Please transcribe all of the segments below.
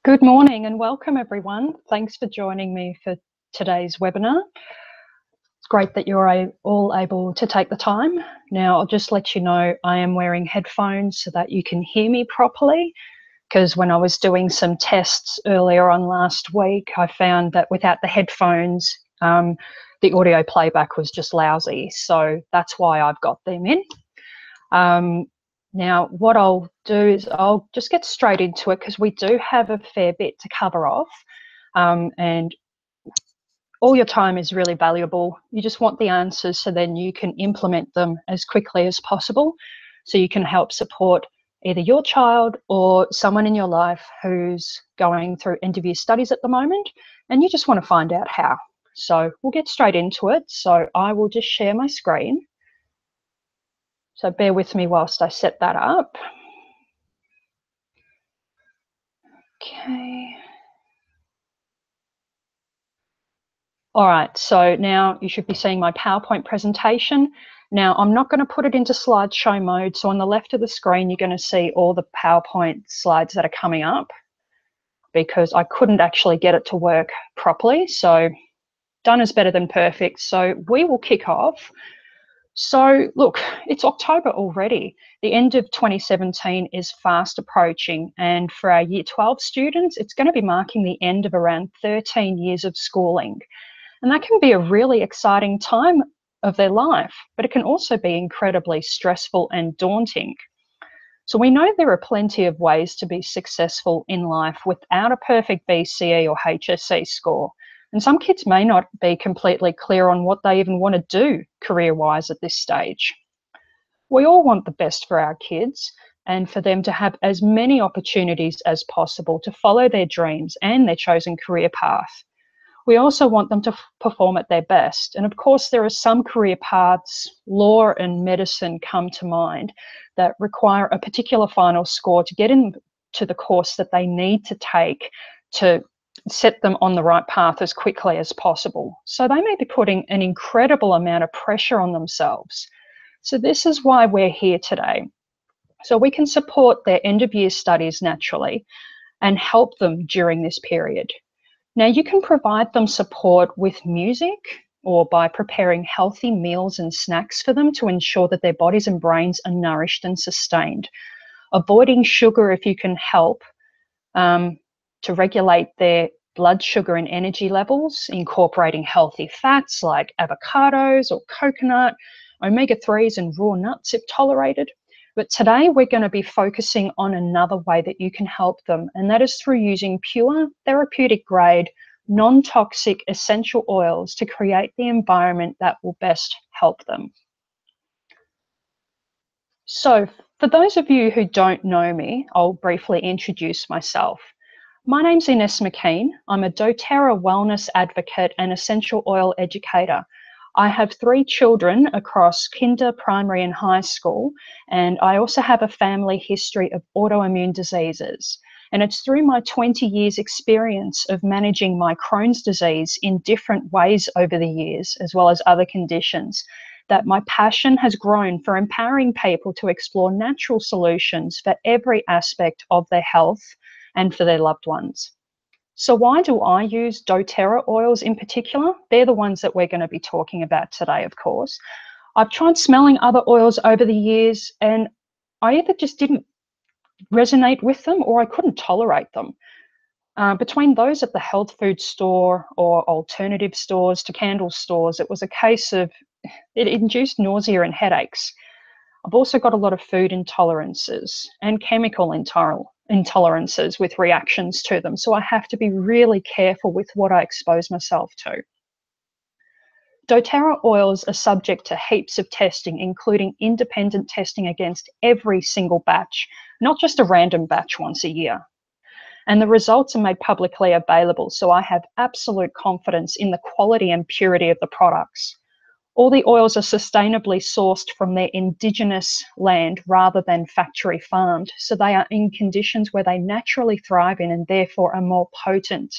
Good morning and welcome everyone. Thanks for joining me for today's webinar. It's great that you're all able to take the time. Now I'll just let you know I am wearing headphones so that you can hear me properly, because when I was doing some tests earlier on last week, I found that without the headphones, the audio playback was just lousy. So that's why I've got them in. Now, what I'll do is I'll just get straight into it because we do have a fair bit to cover off, and all your time is really valuable. You just want the answers so then you can implement them as quickly as possible so you can help support either your child or someone in your life who's going through end-of-year studies at the moment and you just want to find out how. So we'll get straight into it. So I will just share my screen. So bear with me whilst I set that up. Okay. All right, so now you should be seeing my PowerPoint presentation. Now I'm not going to put it into slideshow mode. So on the left of the screen, you're going to see all the PowerPoint slides that are coming up because I couldn't actually get it to work properly. So done is better than perfect. So we will kick off. So look, it's October already. The end of 2017 is fast approaching, and for our Year 12 students, it's going to be marking the end of around 13 years of schooling. And that can be a really exciting time of their life, but it can also be incredibly stressful and daunting. So we know there are plenty of ways to be successful in life without a perfect BCE or HSC score. And some kids may not be completely clear on what they even want to do career-wise at this stage. We all want the best for our kids and for them to have as many opportunities as possible to follow their dreams and their chosen career path. We also want them to perform at their best. And of course, there are some career paths, law and medicine come to mind, that require a particular final score to get into the course that they need to take to set them on the right path as quickly as possible. So they may be putting an incredible amount of pressure on themselves. So this is why we're here today. So we can support their end of year studies naturally and help them during this period. Now you can provide them support with music or by preparing healthy meals and snacks for them to ensure that their bodies and brains are nourished and sustained. Avoiding sugar if you can help, to regulate their blood sugar and energy levels, incorporating healthy fats like avocados or coconut, omega-3s and raw nuts if tolerated. But today we're going to be focusing on another way that you can help them, and that is through using pure, therapeutic grade, non-toxic essential oils to create the environment that will best help them. So for those of you who don't know me, I'll briefly introduce myself. My name's Ines McKean. I'm a doTERRA wellness advocate and essential oil educator. I have 3 children across kinder, primary and high school, and I also have a family history of autoimmune diseases. And it's through my 20 years experience of managing my Crohn's disease in different ways over the years, as well as other conditions, that my passion has grown for empowering people to explore natural solutions for every aspect of their health and for their loved ones. So why do I use doTERRA oils in particular? They're the ones that we're going to be talking about today, of course. I've tried smelling other oils over the years and I either just didn't resonate with them or I couldn't tolerate them. Between those at the health food store or alternative stores to candle stores, it was a case of it induced nausea and headaches. I've also got a lot of food intolerances and chemical intolerances with reactions to them. So I have to be really careful with what I expose myself to. doTERRA oils are subject to heaps of testing, including independent testing against every single batch, not just a random batch once a year. And the results are made publicly available, so I have absolute confidence in the quality and purity of the products. All the oils are sustainably sourced from their indigenous land rather than factory farmed. So they are in conditions where they naturally thrive in and therefore are more potent.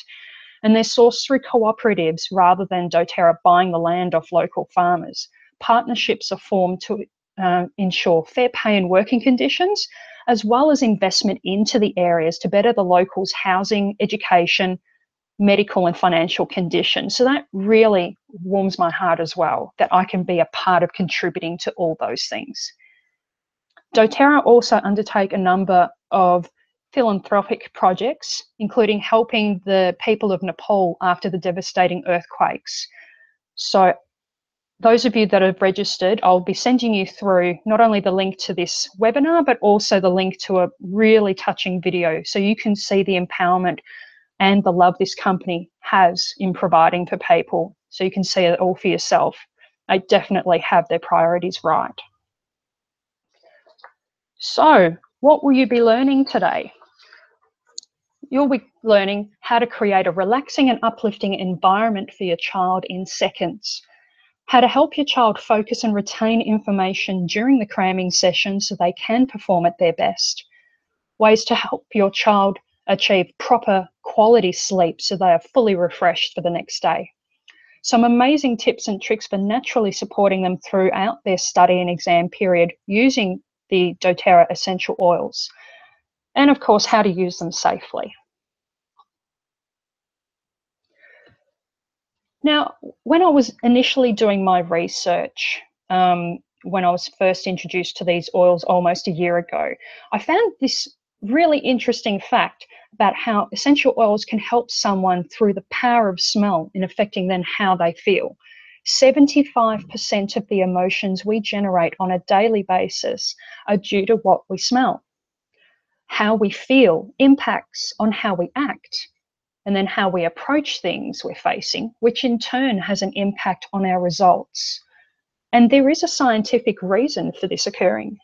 And they're sourced through cooperatives rather than doTERRA buying the land off local farmers. Partnerships are formed to ensure fair pay and working conditions, as well as investment into the areas to better the locals' housing, education, medical and financial conditions. So that really warms my heart as well, that I can be a part of contributing to all those things. doTERRA also undertake a number of philanthropic projects, including helping the people of Nepal after the devastating earthquakes. So those of you that have registered, I'll be sending you through not only the link to this webinar, but also the link to a really touching video so you can see the empowerment and the love this company has in providing for people. So you can see it all for yourself. They definitely have their priorities right. So what will you be learning today? You'll be learning how to create a relaxing and uplifting environment for your child in seconds, how to help your child focus and retain information during the cramming session so they can perform at their best, ways to help your child achieve proper quality sleep so they are fully refreshed for the next day, some amazing tips and tricks for naturally supporting them throughout their study and exam period using the doTERRA essential oils, and of course how to use them safely. Now, when I was initially doing my research, when I was first introduced to these oils almost a year ago, I found this really interesting fact about how essential oils can help someone through the power of smell in affecting then how they feel. 75% of the emotions we generate on a daily basis are due to what we smell. How we feel impacts on how we act, and then how we approach things we're facing, which in turn has an impact on our results. And there is a scientific reason for this occurring.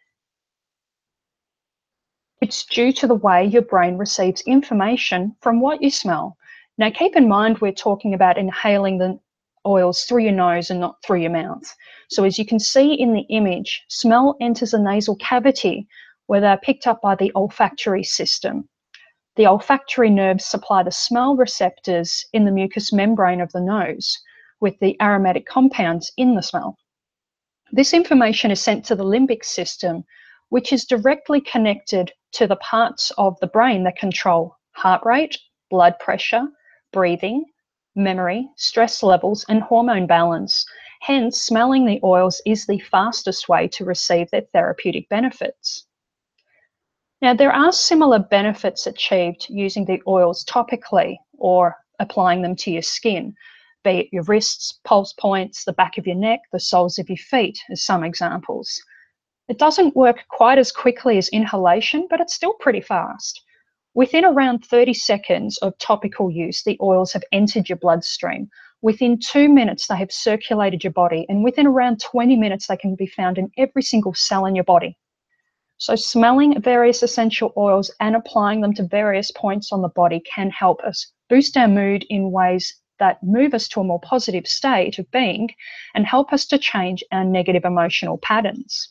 It's due to the way your brain receives information from what you smell. Now, keep in mind, we're talking about inhaling the oils through your nose and not through your mouth. So as you can see in the image, smell enters a nasal cavity where they're picked up by the olfactory system. The olfactory nerves supply the smell receptors in the mucous membrane of the nose with the aromatic compounds in the smell. This information is sent to the limbic system, which is directly connected to the parts of the brain that control heart rate, blood pressure, breathing, memory, stress levels, and hormone balance. Hence, smelling the oils is the fastest way to receive their therapeutic benefits. Now, there are similar benefits achieved using the oils topically or applying them to your skin, be it your wrists, pulse points, the back of your neck, the soles of your feet, as some examples. It doesn't work quite as quickly as inhalation, but it's still pretty fast. Within around 30 seconds of topical use, the oils have entered your bloodstream. Within 2 minutes, they have circulated your body, and within around 20 minutes, they can be found in every single cell in your body. So smelling various essential oils and applying them to various points on the body can help us boost our mood in ways that move us to a more positive state of being and help us to change our negative emotional patterns.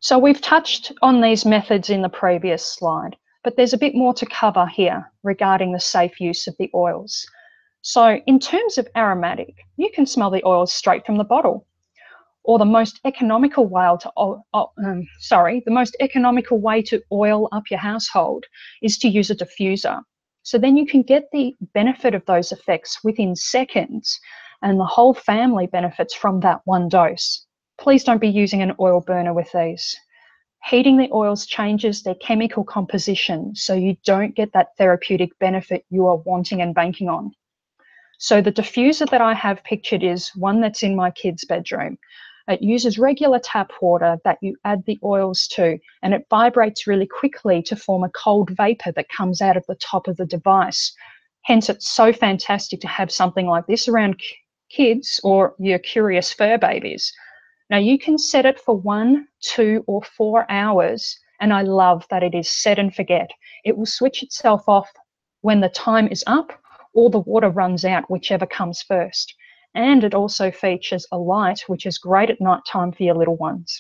So we've touched on these methods in the previous slide, but there's a bit more to cover here regarding the safe use of the oils. So in terms of aromatic, you can smell the oils straight from the bottle. Or the most economical way to oil up your household is to use a diffuser. So then you can get the benefit of those effects within seconds, and the whole family benefits from that one dose. Please don't be using an oil burner with these. Heating the oils changes their chemical composition, so you don't get that therapeutic benefit you are wanting and banking on. So the diffuser that I have pictured is one that's in my kids' bedroom. It uses regular tap water that you add the oils to, and it vibrates really quickly to form a cold vapor that comes out of the top of the device. Hence, it's so fantastic to have something like this around kids or your curious fur babies. Now, you can set it for 1, 2, or 4 hours, and I love that it is set and forget. It will switch itself off when the time is up or the water runs out, whichever comes first. And it also features a light, which is great at night time for your little ones.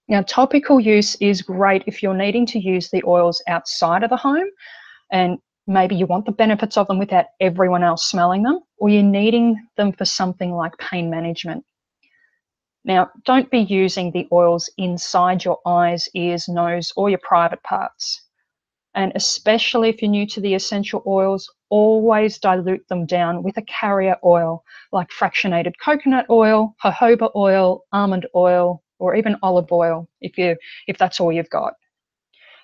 Now, topical use is great if you're needing to use the oils outside of the home, and maybe you want the benefits of them without everyone else smelling them, or you're needing them for something like pain management. Now, don't be using the oils inside your eyes, ears, nose, or your private parts. And especially if you're new to the essential oils, always dilute them down with a carrier oil like fractionated coconut oil, jojoba oil, almond oil, or even olive oil if that's all you've got.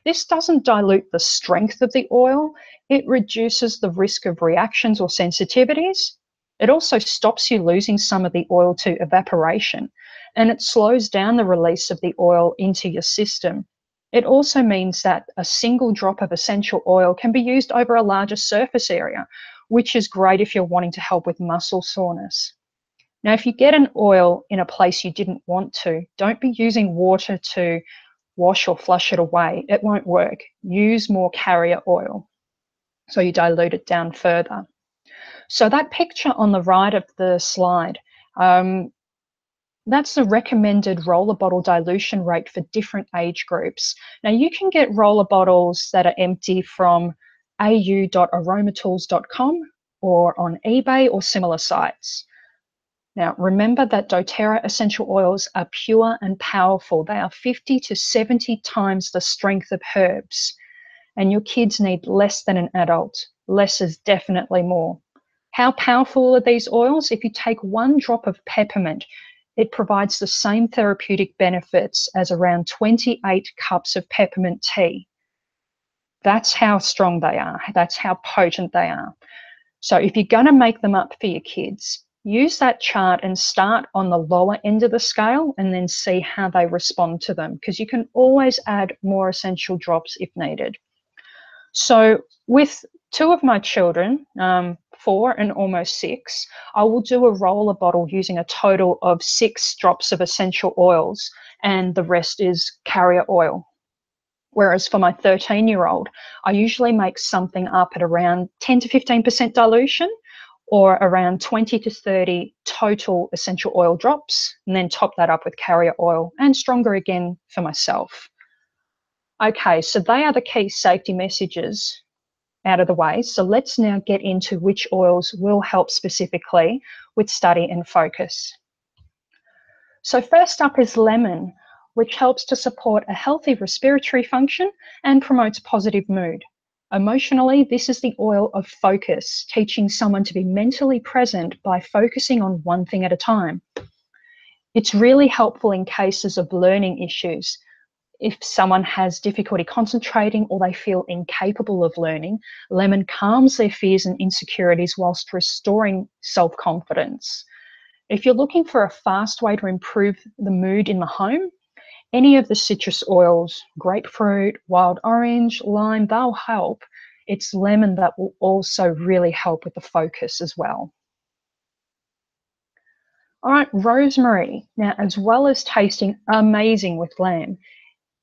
This doesn't dilute the strength of the oil, it reduces the risk of reactions or sensitivities. It also stops you losing some of the oil to evaporation, and it slows down the release of the oil into your system. It also means that a single drop of essential oil can be used over a larger surface area, which is great if you're wanting to help with muscle soreness. Now, if you get an oil in a place you didn't want to, don't be using water to wash or flush it away. It won't work. Use more carrier oil so you dilute it down further. So that picture on the right of the slide, that's the recommended roller bottle dilution rate for different age groups. Now you can get roller bottles that are empty from au.aromatools.com or on eBay or similar sites. Now, remember that doTERRA essential oils are pure and powerful. They are 50 to 70 times the strength of herbs. And your kids need less than an adult. Less is definitely more. How powerful are these oils? If you take 1 drop of peppermint, it provides the same therapeutic benefits as around 28 cups of peppermint tea. That's how strong they are. That's how potent they are. So if you're going to make them up for your kids, use that chart and start on the lower end of the scale and then see how they respond to them, because you can always add more essential drops if needed. So with 2 of my children, 4 and almost 6, I will do a roller bottle using a total of 6 drops of essential oils, and the rest is carrier oil. Whereas for my 13-year-old, I usually make something up at around 10 to 15% dilution, or around 20 to 30 total essential oil drops, and then top that up with carrier oil and stronger again for myself. Okay, so they are the key safety messages out of the way. So let's now get into which oils will help specifically with study and focus. So first up is lemon, which helps to support a healthy respiratory function and promotes positive mood. Emotionally, this is the oil of focus, teaching someone to be mentally present by focusing on one thing at a time. It's really helpful in cases of learning issues. If someone has difficulty concentrating or they feel incapable of learning, lemon calms their fears and insecurities whilst restoring self-confidence. If you're looking for a fast way to improve the mood in the home, any of the citrus oils, grapefruit, wild orange, lime, they'll help. It's lemon that will also really help with the focus as well. All right, rosemary. Now, as well as tasting amazing with lamb,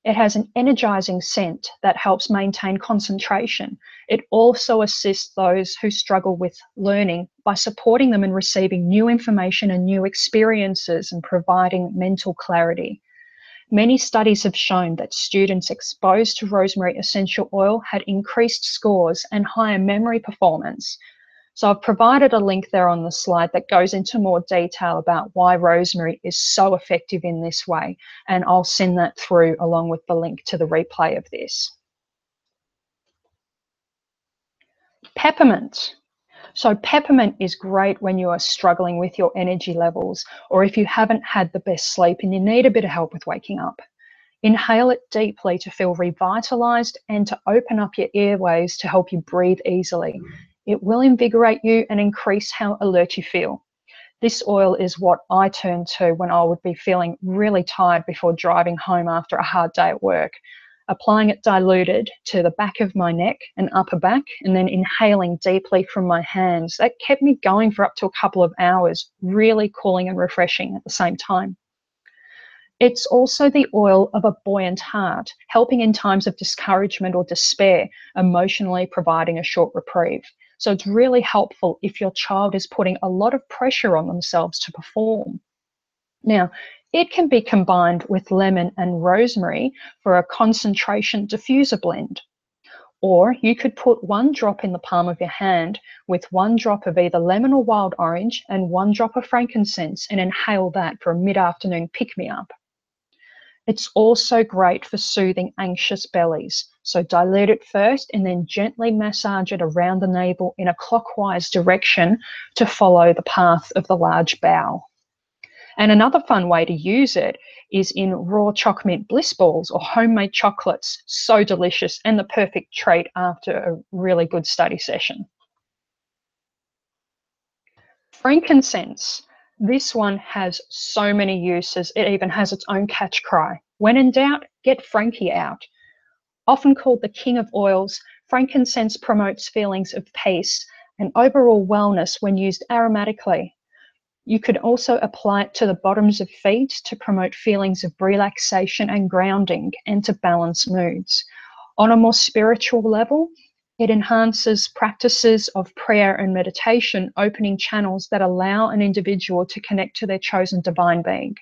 it has an energizing scent that helps maintain concentration. It also assists those who struggle with learning by supporting them in receiving new information and new experiences and providing mental clarity. Many studies have shown that students exposed to rosemary essential oil had increased scores and higher memory performance. So I've provided a link there on the slide that goes into more detail about why rosemary is so effective in this way, and I'll send that through along with the link to the replay of this. Peppermint. So peppermint is great when you are struggling with your energy levels, or if you haven't had the best sleep and you need a bit of help with waking up. Inhale it deeply to feel revitalized and to open up your airways to help you breathe easily. It will invigorate you and increase how alert you feel. This oil is what I turn to when I would be feeling really tired before driving home after a hard day at work. Applying it diluted to the back of my neck and upper back, and then inhaling deeply from my hands. That kept me going for up to a couple of hours, really cooling and refreshing at the same time. It's also the oil of a buoyant heart, helping in times of discouragement or despair, emotionally providing a short reprieve. So it's really helpful if your child is putting a lot of pressure on themselves to perform. Now, it can be combined with lemon and rosemary for a concentration diffuser blend. Or you could put 1 drop in the palm of your hand with 1 drop of either lemon or wild orange and 1 drop of frankincense and inhale that for a mid-afternoon pick-me-up. It's also great for soothing anxious bellies. So dilute it first and then gently massage it around the navel in a clockwise direction to follow the path of the large bowel. And another fun way to use it is in raw chocolate mint bliss balls or homemade chocolates. So delicious and the perfect treat after a really good study session. Frankincense. This one has so many uses. It even has its own catch cry. When in doubt, get Frankie out. Often called the king of oils, frankincense promotes feelings of peace and overall wellness when used aromatically. You could also apply it to the bottoms of feet to promote feelings of relaxation and grounding and to balance moods. On a more spiritual level, it enhances practices of prayer and meditation, opening channels that allow an individual to connect to their chosen divine being.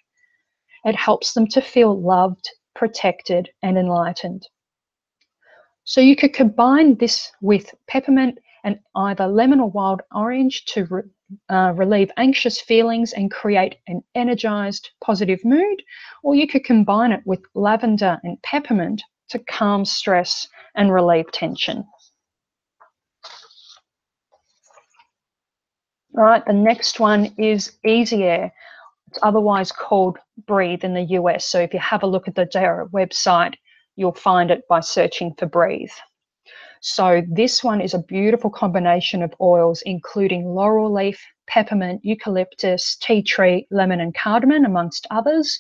It helps them to feel loved, protected, and enlightened. So you could combine this with peppermint and either lemon or wild orange to relieve anxious feelings and create an energized, positive mood, or you could combine it with lavender and peppermint to calm stress and relieve tension. All right, the next one is Easy Air. It's otherwise called Breathe in the US. So if you have a look at the doTERRA website, you'll find it by searching for Breathe. So this one is a beautiful combination of oils, including laurel leaf, peppermint, eucalyptus, tea tree, lemon, and cardamom, amongst others,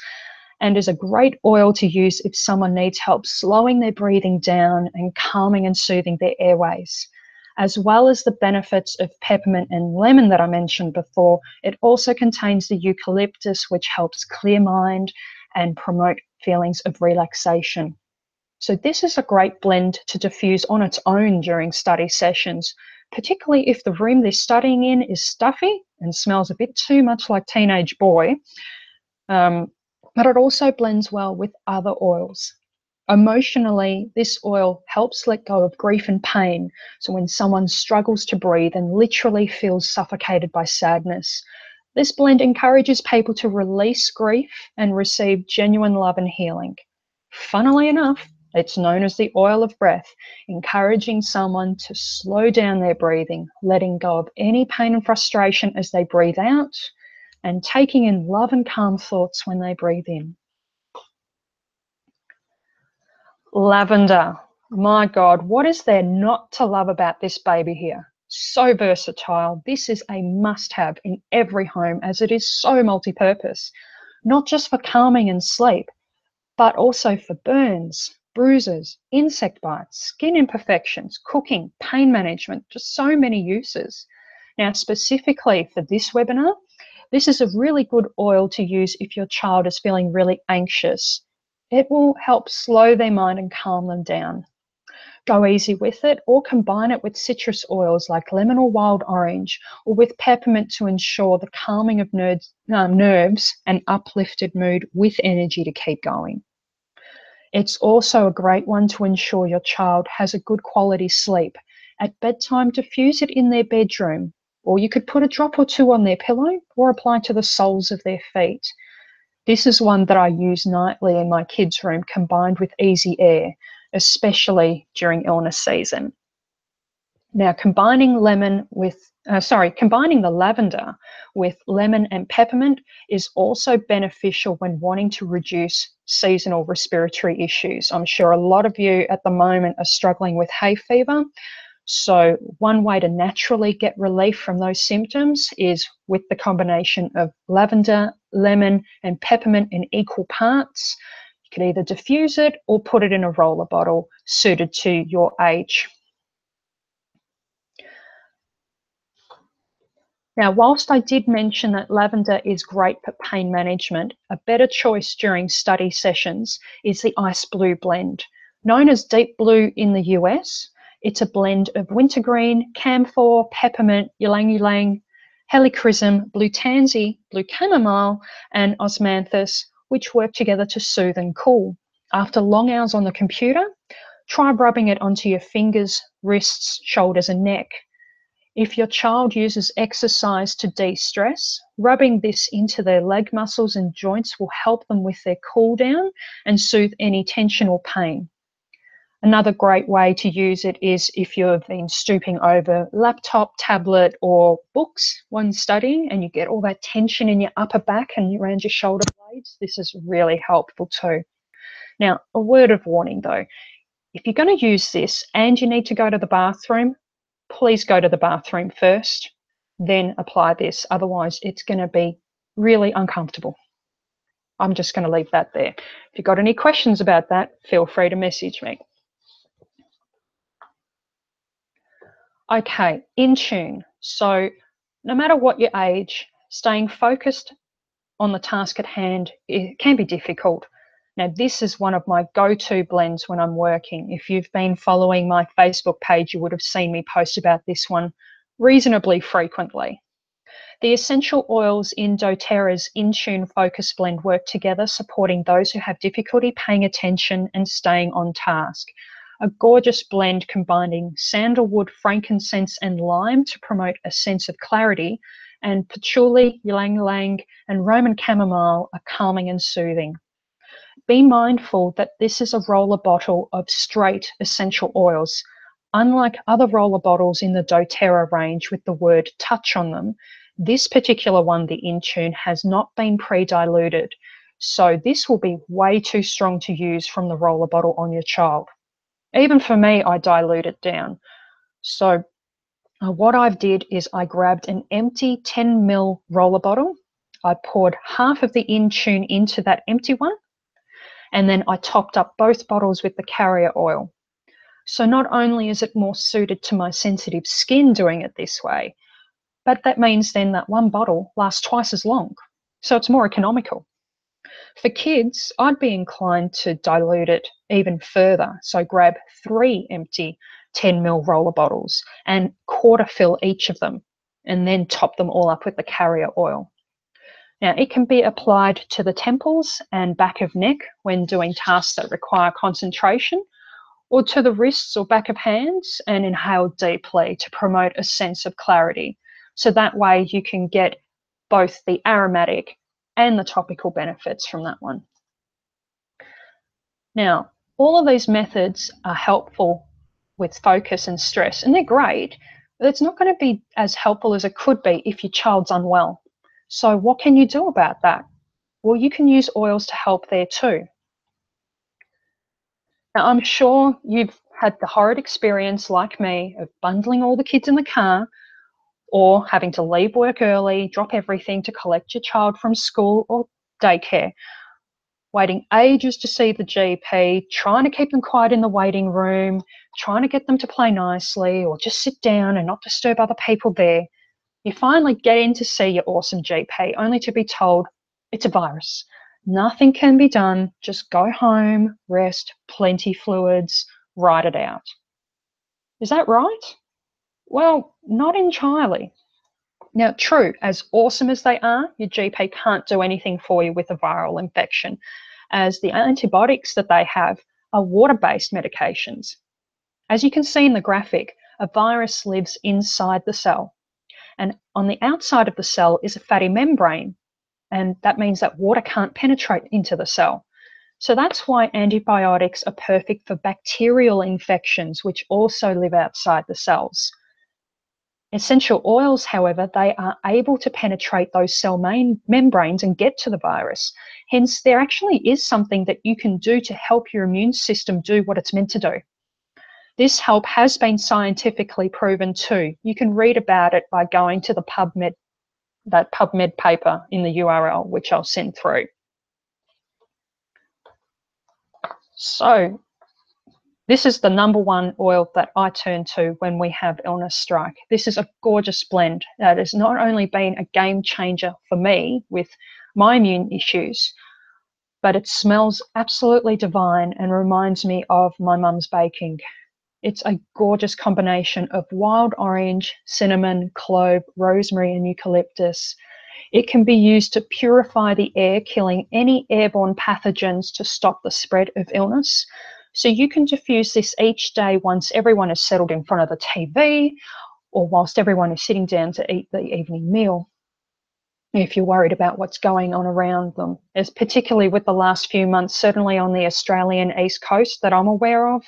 and is a great oil to use if someone needs help slowing their breathing down and calming and soothing their airways. As well as the benefits of peppermint and lemon that I mentioned before, it also contains the eucalyptus, which helps clear mind and promote feelings of relaxation. So this is a great blend to diffuse on its own during study sessions, particularly if the room they're studying in is stuffy and smells a bit too much like teenage boy. But it also blends well with other oils. Emotionally, this oil helps let go of grief and pain. So when someone struggles to breathe and literally feels suffocated by sadness, this blend encourages people to release grief and receive genuine love and healing. Funnily enough, it's known as the oil of breath, encouraging someone to slow down their breathing, letting go of any pain and frustration as they breathe out, and taking in love and calm thoughts when they breathe in. Lavender. My God, what is there not to love about this baby here? So versatile. This is a must-have in every home as it is so multi-purpose, not just for calming and sleep, but also for burns, bruises, insect bites, skin imperfections, cooking, pain management, just so many uses. Now, specifically for this webinar, this is a really good oil to use if your child is feeling really anxious. It will help slow their mind and calm them down. Go easy with it or combine it with citrus oils like lemon or wild orange or with peppermint to ensure the calming of nerves and uplifted mood with energy to keep going. It's also a great one to ensure your child has a good quality sleep. At bedtime, diffuse it in their bedroom, or you could put a drop or 2 on their pillow or apply to the soles of their feet. This is one that I use nightly in my kids' room combined with Easy Air, especially during illness season. Now, combining the lavender with lemon and peppermint is also beneficial when wanting to reduce seasonal respiratory issues. I'm sure a lot of you at the moment are struggling with hay fever. So one way to naturally get relief from those symptoms is with the combination of lavender, lemon, and peppermint in equal parts. You can either diffuse it or put it in a roller bottle suited to your age. Now, whilst I did mention that lavender is great for pain management, a better choice during study sessions is the Ice Blue blend. Known as Deep Blue in the US, it's a blend of wintergreen, camphor, peppermint, ylang-ylang, helichrysum, blue tansy, blue chamomile, and osmanthus, which work together to soothe and cool. After long hours on the computer, Try rubbing it onto your fingers, wrists, shoulders, and neck. If your child uses exercise to de-stress, rubbing this into their leg muscles and joints will help them with their cool down and soothe any tension or pain. Another great way to use it is if you've been stooping over laptop, tablet, or books when studying and you get all that tension in your upper back and around your shoulder blades. This is really helpful too. Now, a word of warning though, if you're going to use this and you need to go to the bathroom, please go to the bathroom first, then apply this. Otherwise, it's going to be really uncomfortable. I'm just going to leave that there. If you've got any questions about that, feel free to message me. Okay, in tune. So no matter what your age, staying focused on the task at hand, it can be difficult. Now, this is one of my go-to blends when I'm working. If you've been following my Facebook page, you would have seen me post about this one reasonably frequently. The essential oils in doTERRA's In Tune Focus Blend work together, supporting those who have difficulty paying attention and staying on task. A gorgeous blend combining sandalwood, frankincense, and lime to promote a sense of clarity, and patchouli, ylang-ylang, and Roman chamomile are calming and soothing. Be mindful that this is a roller bottle of straight essential oils. Unlike other roller bottles in the doTERRA range with the word touch on them, this particular one, the In Tune, has not been pre-diluted. So this will be way too strong to use from the roller bottle on your child. Even for me, I dilute it down. So what I did is I grabbed an empty 10 ml roller bottle. I poured half of the In Tune into that empty one, and then I topped up both bottles with the carrier oil. So not only is it more suited to my sensitive skin doing it this way, but that means then that one bottle lasts twice as long. So it's more economical. For kids, I'd be inclined to dilute it even further. So grab 3 empty 10 ml roller bottles and quarter fill each of them, and then top them all up with the carrier oil. Now, it can be applied to the temples and back of neck when doing tasks that require concentration, or to the wrists or back of hands and inhaled deeply to promote a sense of clarity. So that way you can get both the aromatic and the topical benefits from that one. Now, all of these methods are helpful with focus and stress, and they're great, but it's not going to be as helpful as it could be if your child's unwell. So what can you do about that? Well, you can use oils to help there too. Now, I'm sure you've had the horrid experience like me of bundling all the kids in the car, or having to leave work early, drop everything to collect your child from school or daycare, waiting ages to see the GP, trying to keep them quiet in the waiting room, trying to get them to play nicely or just sit down and not disturb other people there. You finally get in to see your awesome GP only to be told it's a virus. Nothing can be done. Just go home, rest, plenty fluids, ride it out. Is that right? Well, not entirely. Now, true, as awesome as they are, your GP can't do anything for you with a viral infection, as the antibiotics that they have are water-based medications. As you can see in the graphic, a virus lives inside the cell, and on the outside of the cell is a fatty membrane, and that means that water can't penetrate into the cell. So that's why antibiotics are perfect for bacterial infections, which also live outside the cells. Essential oils, however, they are able to penetrate those cell membranes and get to the virus. Hence, there actually is something that you can do to help your immune system do what it's meant to do. This help has been scientifically proven too. You can read about it by going to the that PubMed paper in the URL, which I'll send through. So this is the #1 oil that I turn to when we have illness strike. This is a gorgeous blend that has not only been a game changer for me with my immune issues, but it smells absolutely divine and reminds me of my mum's baking. It's a gorgeous combination of wild orange, cinnamon, clove, rosemary, and eucalyptus. It can be used to purify the air, killing any airborne pathogens to stop the spread of illness. So you can diffuse this each day once everyone is settled in front of the TV or whilst everyone is sitting down to eat the evening meal, if you're worried about what's going on around them. As particularly with the last few months, certainly on the Australian East Coast that I'm aware of,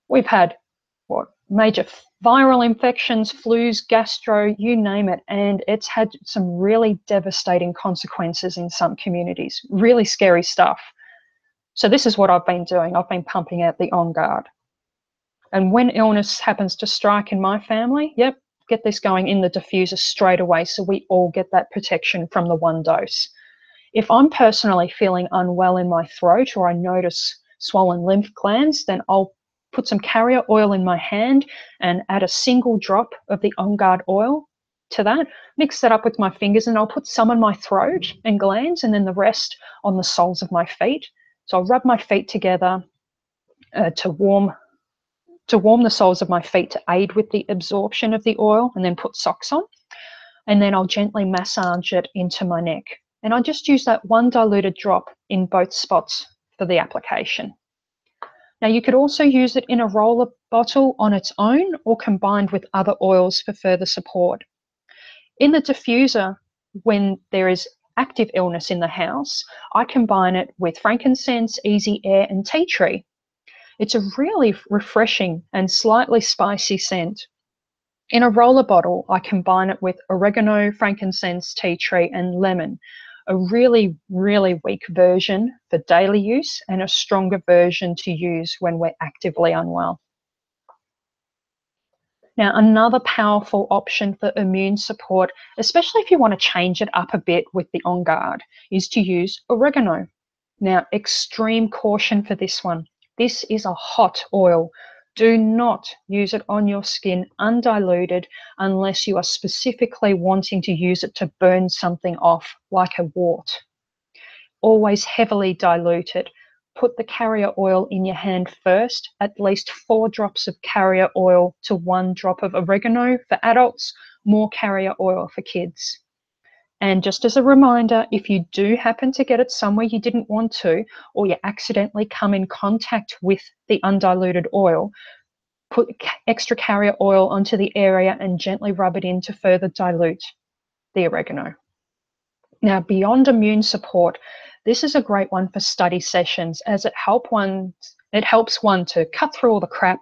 we've had major viral infections, flus, gastro, you name it, and it's had some really devastating consequences in some communities. Really scary stuff. So this is what I've been doing. I've been pumping out the On Guard. And when illness happens to strike in my family, yep, get this going in the diffuser straight away so we all get that protection from the one dose. If I'm personally feeling unwell in my throat or I notice swollen lymph glands, then I'll put some carrier oil in my hand and add a single drop of the On Guard oil to that, mix that up with my fingers, and I'll put some on my throat and glands and then the rest on the soles of my feet. So I'll rub my feet together to warm the soles of my feet to aid with the absorption of the oil, and then put socks on. And then I'll gently massage it into my neck. And I just use that one diluted drop in both spots for the application. Now you could also use it in a roller bottle on its own or combined with other oils for further support. In the diffuser, when there is active illness in the house, I combine it with frankincense, easy air, and tea tree. It's a really refreshing and slightly spicy scent. In a roller bottle, I combine it with oregano, frankincense, tea tree, and lemon, a really, really weak version for daily use and a stronger version to use when we're actively unwell. Now, another powerful option for immune support, especially if you want to change it up a bit with the On Guard, is to use oregano. Now, extreme caution for this one. This is a hot oil. Do not use it on your skin undiluted unless you are specifically wanting to use it to burn something off, like a wart. Always heavily diluted. Put the carrier oil in your hand first, at least 4 drops of carrier oil to 1 drop of oregano for adults, more carrier oil for kids. And just as a reminder, if you do happen to get it somewhere you didn't want to, or you accidentally come in contact with the undiluted oil, put extra carrier oil onto the area and gently rub it in to further dilute the oregano. Now, beyond immune support, this is a great one for study sessions as it helps one to cut through all the crap,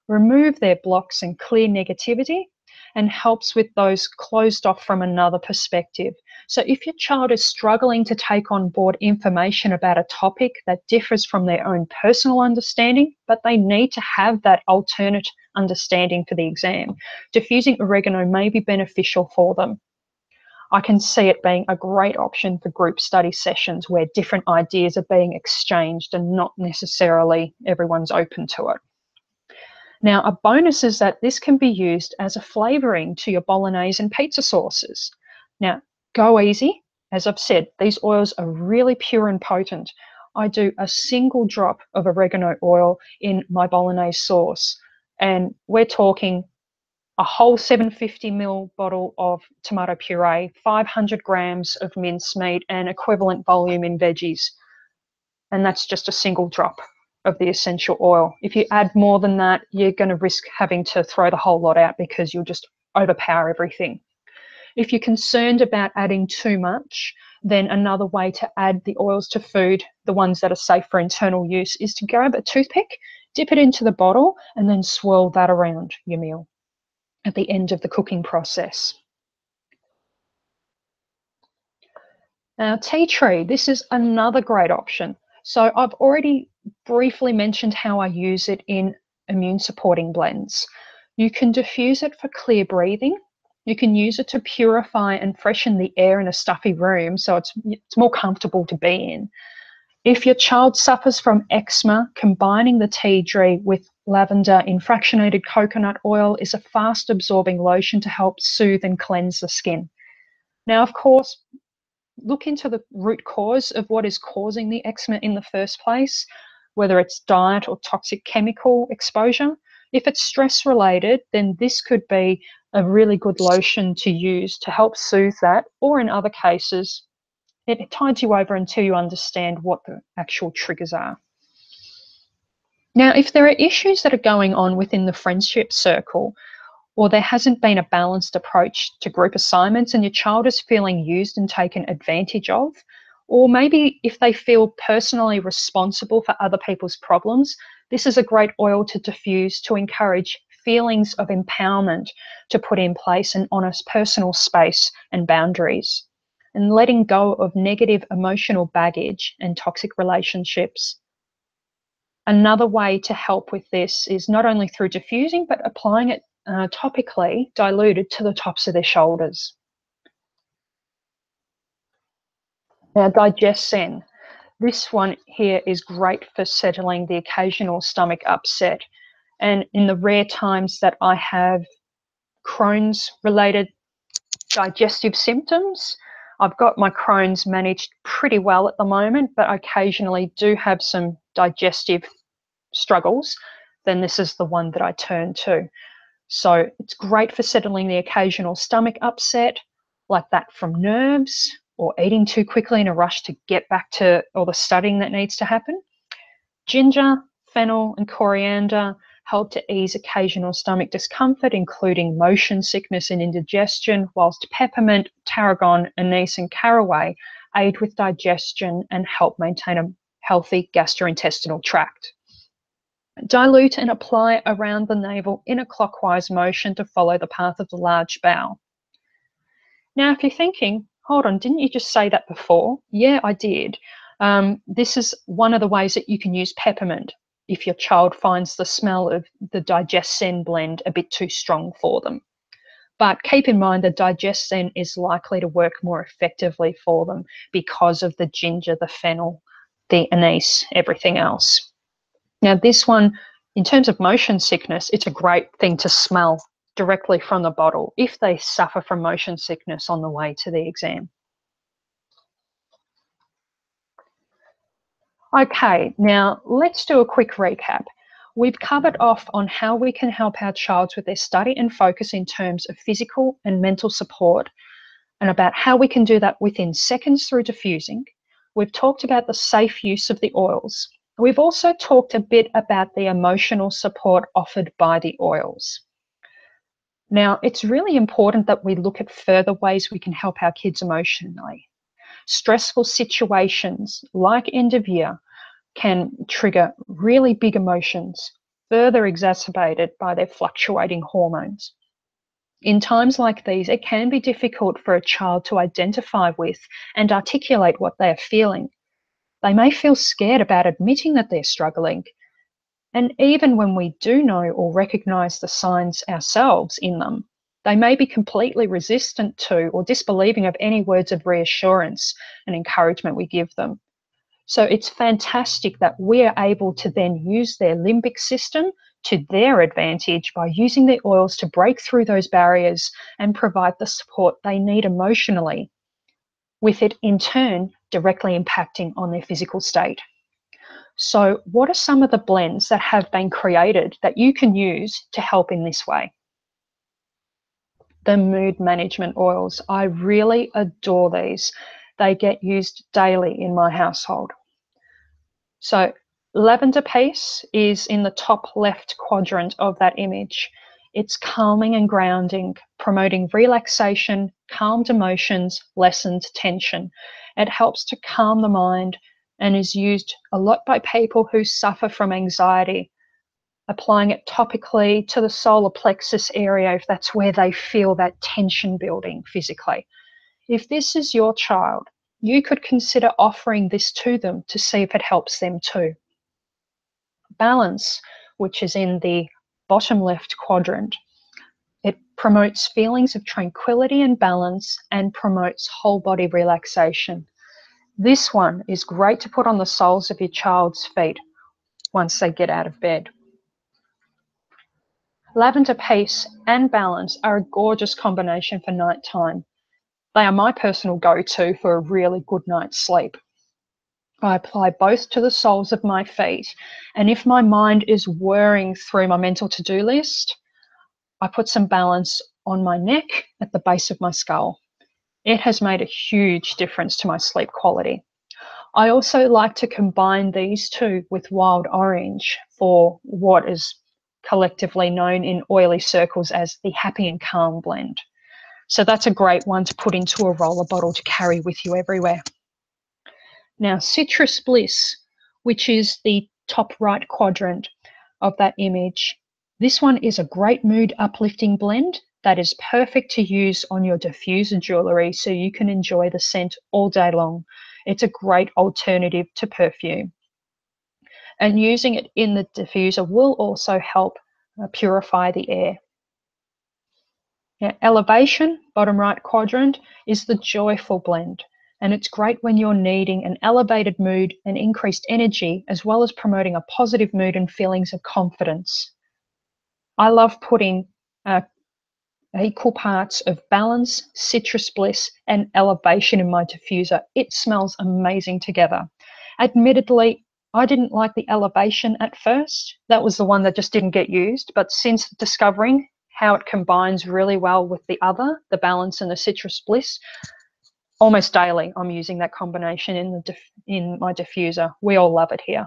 remove their blocks and clear negativity, and helps with those closed off from another perspective. So if your child is struggling to take on board information about a topic that differs from their own personal understanding, but they need to have that alternate understanding for the exam, diffusing oregano may be beneficial for them. I can see it being a great option for group study sessions where different ideas are being exchanged and not necessarily everyone's open to it. Now, a bonus is that this can be used as a flavouring to your bolognese and pizza sauces. Now, go easy. As I've said, these oils are really pure and potent. I do a single drop of oregano oil in my bolognese sauce, and we're talking a whole 750ml bottle of tomato puree, 500 grams of mincemeat, and equivalent volume in veggies. And that's just a single drop of the essential oil. If you add more than that, you're going to risk having to throw the whole lot out because you'll just overpower everything. If you're concerned about adding too much, then another way to add the oils to food, the ones that are safe for internal use, is to grab a toothpick, dip it into the bottle, and then swirl that around your meal at the end of the cooking process. Now, tea tree, this is another great option. So I've already briefly mentioned how I use it in immune supporting blends. You can diffuse it for clear breathing. You can use it to purify and freshen the air in a stuffy room so it's more comfortable to be in. If your child suffers from eczema, combining the tea tree with lavender in fractionated coconut oil is a fast absorbing lotion to help soothe and cleanse the skin. Now, of course, look into the root cause of what is causing the eczema in the first place, whether it's diet or toxic chemical exposure. If it's stress related, then this could be a really good lotion to use to help soothe that, or in other cases, it tides you over until you understand what the actual triggers are. Now, if there are issues that are going on within the friendship circle, or there hasn't been a balanced approach to group assignments and your child is feeling used and taken advantage of, or maybe if they feel personally responsible for other people's problems, this is a great oil to diffuse to encourage feelings of empowerment to put in place and honest personal space and boundaries, and letting go of negative emotional baggage and toxic relationships. Another way to help with this is not only through diffusing, but applying it topically diluted to the tops of their shoulders. Now, Digest-Zen. This one here is great for settling the occasional stomach upset. And in the rare times that I have Crohn's-related digestive symptoms, I've got my Crohn's managed pretty well at the moment, but I occasionally do have some digestive struggles, then this is the one that I turn to. So it's great for settling the occasional stomach upset, like that from nerves or eating too quickly in a rush to get back to all the studying that needs to happen. Ginger, fennel, and coriander help to ease occasional stomach discomfort, including motion sickness and indigestion, whilst peppermint, tarragon, anise, and caraway aid with digestion and help maintain a healthy gastrointestinal tract. Dilute and apply around the navel in a clockwise motion to follow the path of the large bowel. Now, if you're thinking, hold on, didn't you just say that before? Yeah, I did. This is one of the ways that you can use peppermint if your child finds the smell of the Digest-Zen blend a bit too strong for them. But keep in mind that Digest-Zen is likely to work more effectively for them because of the ginger, the fennel, the anise, everything else. Now, this one, in terms of motion sickness, it's a great thing to smell directly from the bottle if they suffer from motion sickness on the way to the exam. Okay, now let's do a quick recap. We've covered off on how we can help our child with their study and focus in terms of physical and mental support, and about how we can do that within seconds through diffusing. We've talked about the safe use of the oils. We've also talked a bit about the emotional support offered by the oils. Now, it's really important that we look at further ways we can help our kids emotionally. Stressful situations like end of year can trigger really big emotions, further exacerbated by their fluctuating hormones. In times like these, it can be difficult for a child to identify with and articulate what they are feeling. They may feel scared about admitting that they're struggling. And even when we do know or recognize the signs ourselves in them, they may be completely resistant to or disbelieving of any words of reassurance and encouragement we give them. So it's fantastic that we are able to then use their limbic system to their advantage by using the oils to break through those barriers and provide the support they need emotionally, with it in turn directly impacting on their physical state. So what are some of the blends that have been created that you can use to help in this way? The mood management oils. I really adore these. They get used daily in my household. So lavender peace is in the top left quadrant of that image. It's calming and grounding, promoting relaxation, calmed emotions, lessened tension. It helps to calm the mind and is used a lot by people who suffer from anxiety, applying it topically to the solar plexus area if that's where they feel that tension building physically. If this is your child, you could consider offering this to them to see if it helps them too. Balance, which is in the bottom left quadrant. It promotes feelings of tranquility and balance and promotes whole body relaxation. This one is great to put on the soles of your child's feet once they get out of bed. Lavender peace and balance are a gorgeous combination for nighttime. They are my personal go-to for a really good night's sleep. I apply both to the soles of my feet, and if my mind is whirring through my mental to-do list, I put some balance on my neck at the base of my skull. It has made a huge difference to my sleep quality. I also like to combine these two with wild orange for what is collectively known in oily circles as the happy and calm blend. So that's a great one to put into a roller bottle to carry with you everywhere. Now, Citrus Bliss, which is the top right quadrant of that image, this one is a great mood uplifting blend that is perfect to use on your diffuser jewelry so you can enjoy the scent all day long. It's a great alternative to perfume. And using it in the diffuser will also help purify the air. Now, Elevation, bottom right quadrant, is the joyful blend. And it's great when you're needing an elevated mood and increased energy, as well as promoting a positive mood and feelings of confidence. I love putting equal parts of Balance, Citrus Bliss, and Elevation in my diffuser. It smells amazing together. Admittedly, I didn't like the Elevation at first. That was the one that just didn't get used. But since discovering how it combines really well with the other, the Balance and the Citrus Bliss, almost daily I'm using that combination in my diffuser. We all love it here.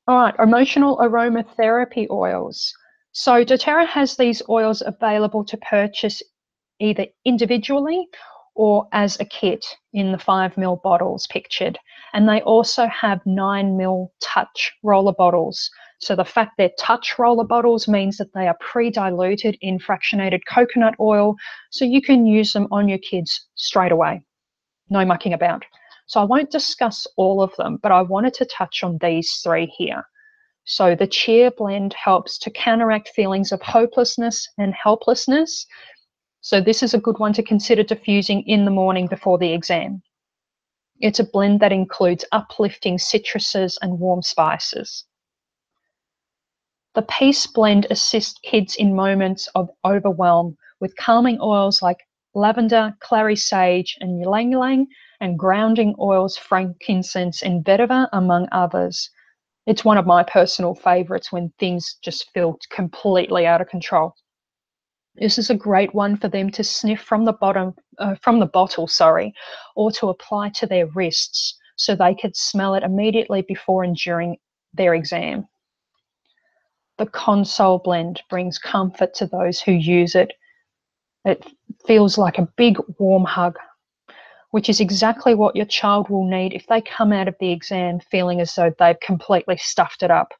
All right, emotional aromatherapy oils. So doTERRA has these oils available to purchase either individually or as a kit in the 5 ml bottles pictured. And they also have 9 ml touch roller bottles. So the fact they're touch roller bottles means that they are pre-diluted in fractionated coconut oil, so you can use them on your kids straight away. No mucking about. So I won't discuss all of them, but I wanted to touch on these 3 here. So the Cheer blend helps to counteract feelings of hopelessness and helplessness. So this is a good one to consider diffusing in the morning before the exam. It's a blend that includes uplifting citruses and warm spices. The Peace blend assists kids in moments of overwhelm with calming oils like lavender, clary sage, and ylang ylang, and grounding oils, frankincense, and vetiver, among others. It's one of my personal favorites when things just feel completely out of control. This is a great one for them to sniff from the bottle, or to apply to their wrists so they could smell it immediately before and during their exam. The Console blend brings comfort to those who use it. It feels like a big warm hug, which is exactly what your child will need if they come out of the exam feeling as though they've completely stuffed it up.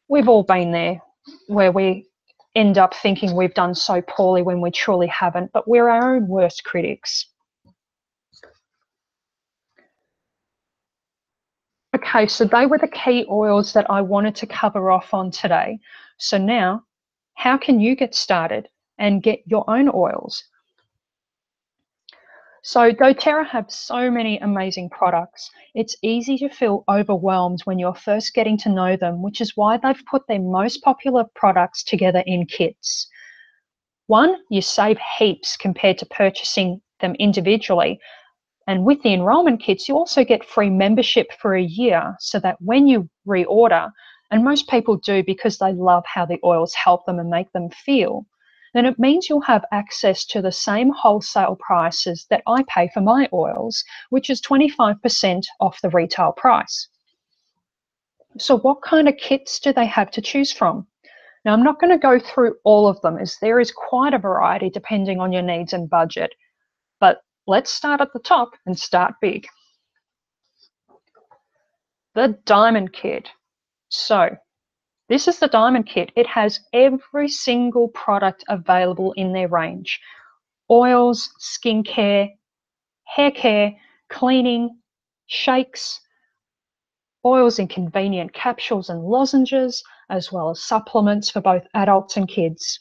We've all been there, where we end up thinking we've done so poorly when we truly haven't, but we're our own worst critics. Okay, so they were the key oils that I wanted to cover off on today. So now, how can you get started and get your own oils? So doTERRA have so many amazing products. It's easy to feel overwhelmed when you're first getting to know them, which is why they've put their most popular products together in kits. One, you save heaps compared to purchasing them individually. And with the enrollment kits, you also get free membership for a year so that when you reorder, and most people do because they love how the oils help them and make them feel, then it means you'll have access to the same wholesale prices that I pay for my oils, which is 25% off the retail price. So what kind of kits do they have to choose from? Now, I'm not going to go through all of them as there is quite a variety depending on your needs and budget, but let's start at the top and start big. The Diamond Kit. So this is the Diamond Kit. It has every single product available in their range. Oils, skincare, hair care, cleaning, shakes, oils in convenient capsules and lozenges, as well as supplements for both adults and kids.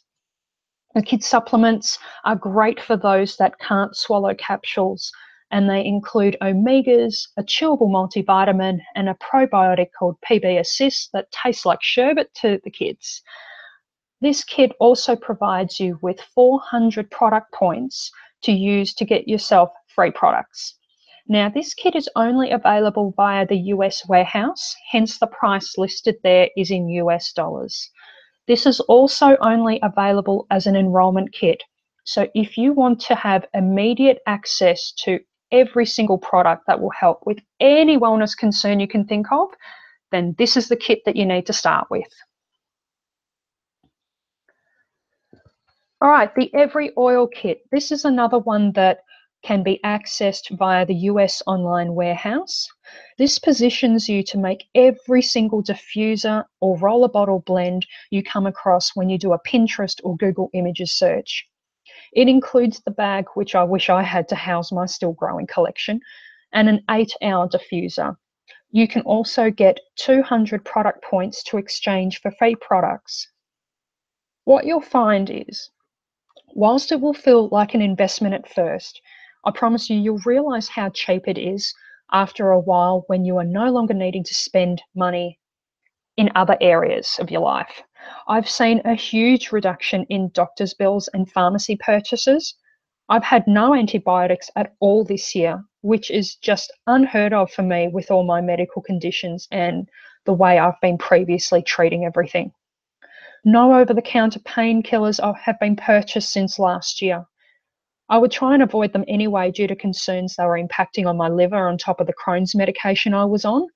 The kids' supplements are great for those that can't swallow capsules, and they include omegas, a chewable multivitamin, and a probiotic called PB Assist that tastes like sherbet to the kids. This kit also provides you with 400 product points to use to get yourself free products. Now, this kit is only available via the US warehouse, hence the price listed there is in US dollars. This is also only available as an enrollment kit. So if you want to have immediate access to every single product that will help with any wellness concern you can think of, then this is the kit that you need to start with. All right, the Every Oil Kit. This is another one that can be accessed via the US online warehouse. This positions you to make every single diffuser or roller bottle blend you come across when you do a Pinterest or Google Images search. It includes the bag, which I wish I had to house my still growing collection, and an 8-hour diffuser. You can also get 200 product points to exchange for free products. What you'll find is, whilst it will feel like an investment at first, I promise you'll realize how cheap it is after a while when you are no longer needing to spend money in other areas of your life. I've seen a huge reduction in doctor's bills and pharmacy purchases. I've had no antibiotics at all this year, which is just unheard of for me with all my medical conditions and the way I've been previously treating everything. No over-the-counter painkillers have been purchased since last year. I would try and avoid them anyway due to concerns they were impacting on my liver on top of the Crohn's medication I was on,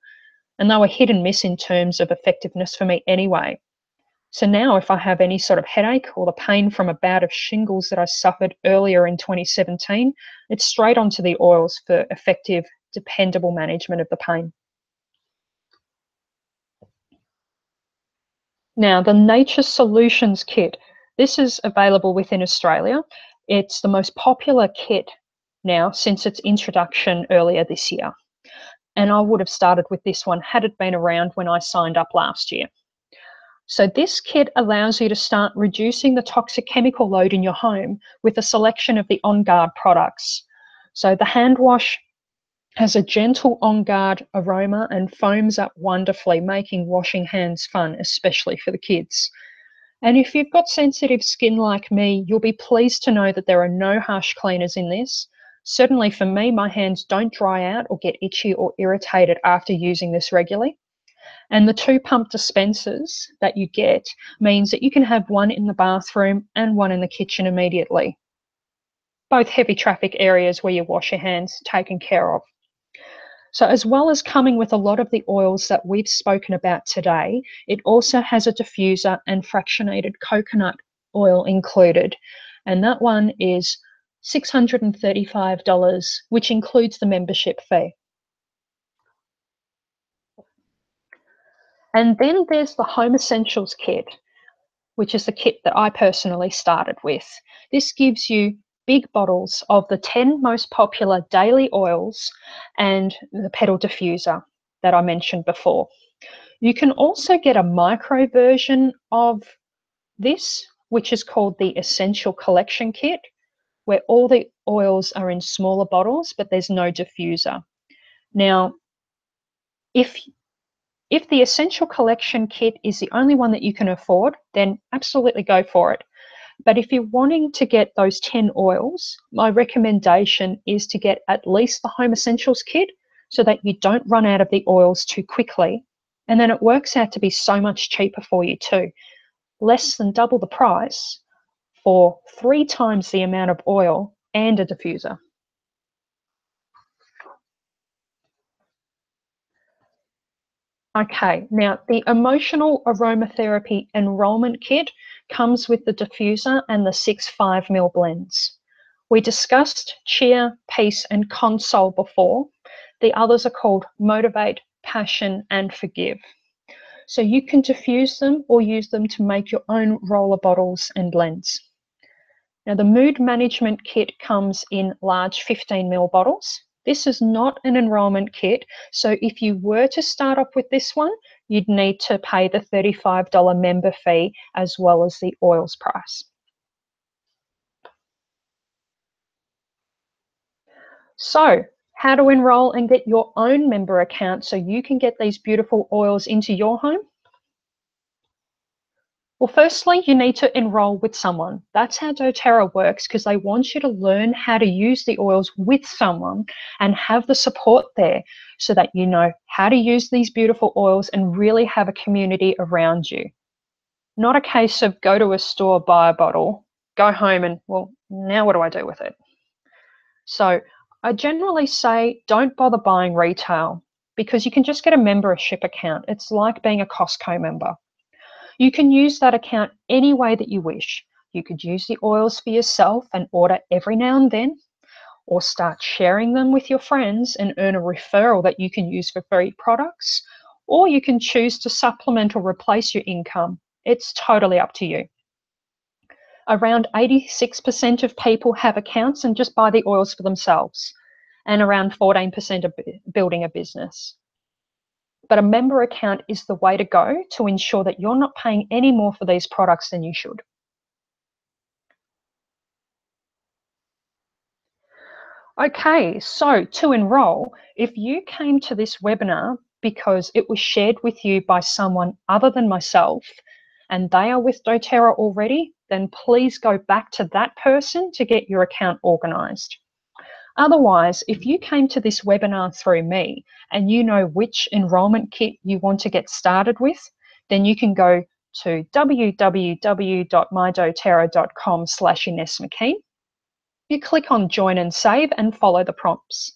and they were hit and miss in terms of effectiveness for me anyway. So now if I have any sort of headache or the pain from a bout of shingles that I suffered earlier in 2017, it's straight onto the oils for effective, dependable management of the pain. Now, the Nature Solutions kit. This is available within Australia. It's the most popular kit now since its introduction earlier this year. And I would have started with this one had it been around when I signed up last year. So this kit allows you to start reducing the toxic chemical load in your home with a selection of the On Guard products. So the hand wash has a gentle On Guard aroma and foams up wonderfully, making washing hands fun, especially for the kids. And if you've got sensitive skin like me, you'll be pleased to know that there are no harsh cleaners in this. Certainly for me, my hands don't dry out or get itchy or irritated after using this regularly. And the 2 pump dispensers that you get means that you can have one in the bathroom and one in the kitchen immediately. Both heavy traffic areas where you wash your hands taken care of. So as well as coming with a lot of the oils that we've spoken about today, it also has a diffuser and fractionated coconut oil included. And that one is $635, which includes the membership fee. And then there's the Home Essentials kit, which is the kit that I personally started with. This gives you big bottles of the 10 most popular daily oils and the pedal diffuser that I mentioned before. You can also get a micro version of this, which is called the Essential Collection Kit, where all the oils are in smaller bottles, but there's no diffuser. Now, if the Essential Collection Kit is the only one that you can afford, then absolutely go for it. But if you're wanting to get those 10 oils, my recommendation is to get at least the Home Essentials kit so that you don't run out of the oils too quickly. And then it works out to be so much cheaper for you too. Less than double the price for 3 times the amount of oil and a diffuser. Okay, now the Emotional Aromatherapy Enrollment Kit comes with the diffuser and the 6 5ml blends. We discussed Cheer, Peace and Console before. The others are called Motivate, Passion and Forgive. So you can diffuse them or use them to make your own roller bottles and blends. Now the Mood Management Kit comes in large 15ml bottles. This is not an enrollment kit, so if you were to start off with this one, you'd need to pay the $35 member fee as well as the oils price. So, how to enroll and get your own member account so you can get these beautiful oils into your home? Well, firstly, you need to enroll with someone. That's how doTERRA works, because they want you to learn how to use the oils with someone and have the support there so that you know how to use these beautiful oils and really have a community around you. Not a case of go to a store, buy a bottle, go home and, well, now what do I do with it? So I generally say don't bother buying retail because you can just get a membership account. It's like being a Costco member. You can use that account any way that you wish. You could use the oils for yourself and order every now and then, or start sharing them with your friends and earn a referral that you can use for free products, or you can choose to supplement or replace your income. It's totally up to you. Around 86% of people have accounts and just buy the oils for themselves, and around 14% are building a business. But a member account is the way to go to ensure that you're not paying any more for these products than you should. Okay, so to enroll, if you came to this webinar because it was shared with you by someone other than myself and they are with doTERRA already, then please go back to that person to get your account organised. Otherwise, if you came to this webinar through me and you know which enrolment kit you want to get started with, then you can go to www.mydoterra.com/Ines McKean. You click on join and save and follow the prompts.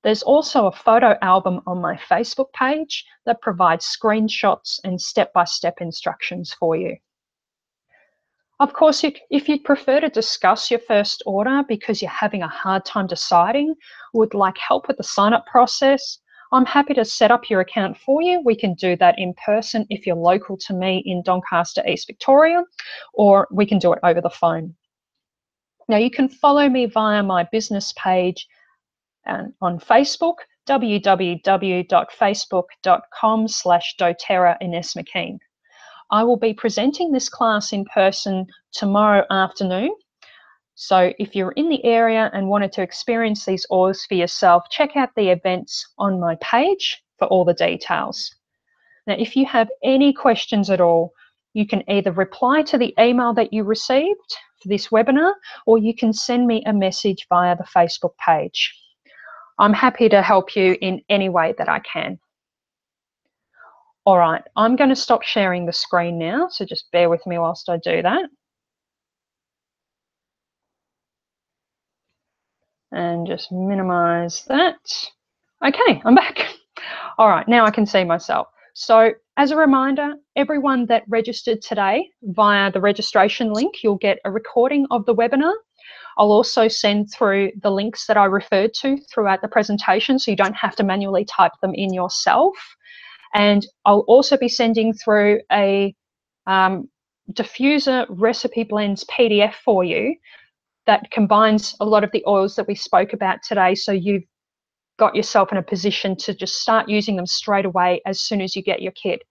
There's also a photo album on my Facebook page that provides screenshots and step-by-step instructions for you. Of course, if you'd prefer to discuss your first order because you're having a hard time deciding, would like help with the sign-up process, I'm happy to set up your account for you. We can do that in person if you're local to me in Doncaster, East Victoria, or we can do it over the phone. Now, you can follow me via my business page on Facebook, www.facebook.com/doTERRA Ines McKean. I will be presenting this class in person tomorrow afternoon. So if you're in the area and wanted to experience these oils for yourself, check out the events on my page for all the details. Now, if you have any questions at all, you can either reply to the email that you received for this webinar, or you can send me a message via the Facebook page. I'm happy to help you in any way that I can. All right, I'm going to stop sharing the screen now, so just bear with me whilst I do that. And just minimize that. Okay, I'm back. All right, now I can see myself. So as a reminder, everyone that registered today via the registration link, you'll get a recording of the webinar. I'll also send through the links that I referred to throughout the presentation, so you don't have to manually type them in yourself. And I'll also be sending through a diffuser recipe blends PDF for you that combines a lot of the oils that we spoke about today, so you've got yourself in a position to just start using them straight away as soon as you get your kit.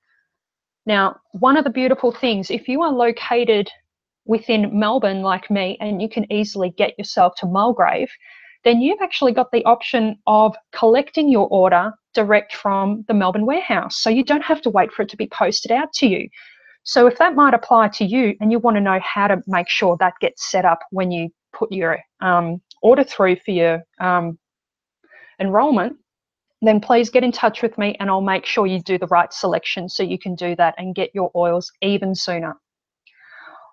Now, one of the beautiful things, if you are located within Melbourne like me and you can easily get yourself to Mulgrave, then you've actually got the option of collecting your order direct from the Melbourne warehouse. So you don't have to wait for it to be posted out to you. So if that might apply to you and you want to know how to make sure that gets set up when you put your order through for your enrollment, then please get in touch with me and I'll make sure you do the right selection so you can do that and get your oils even sooner.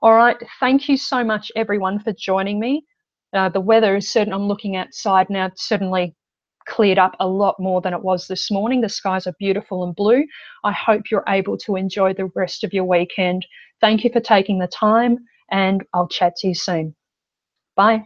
All right, thank you so much everyone for joining me. The weather is certain, I'm looking outside now, it's certainly cleared up a lot more than it was this morning. The skies are beautiful and blue. I hope you're able to enjoy the rest of your weekend. Thank you for taking the time and I'll chat to you soon. Bye.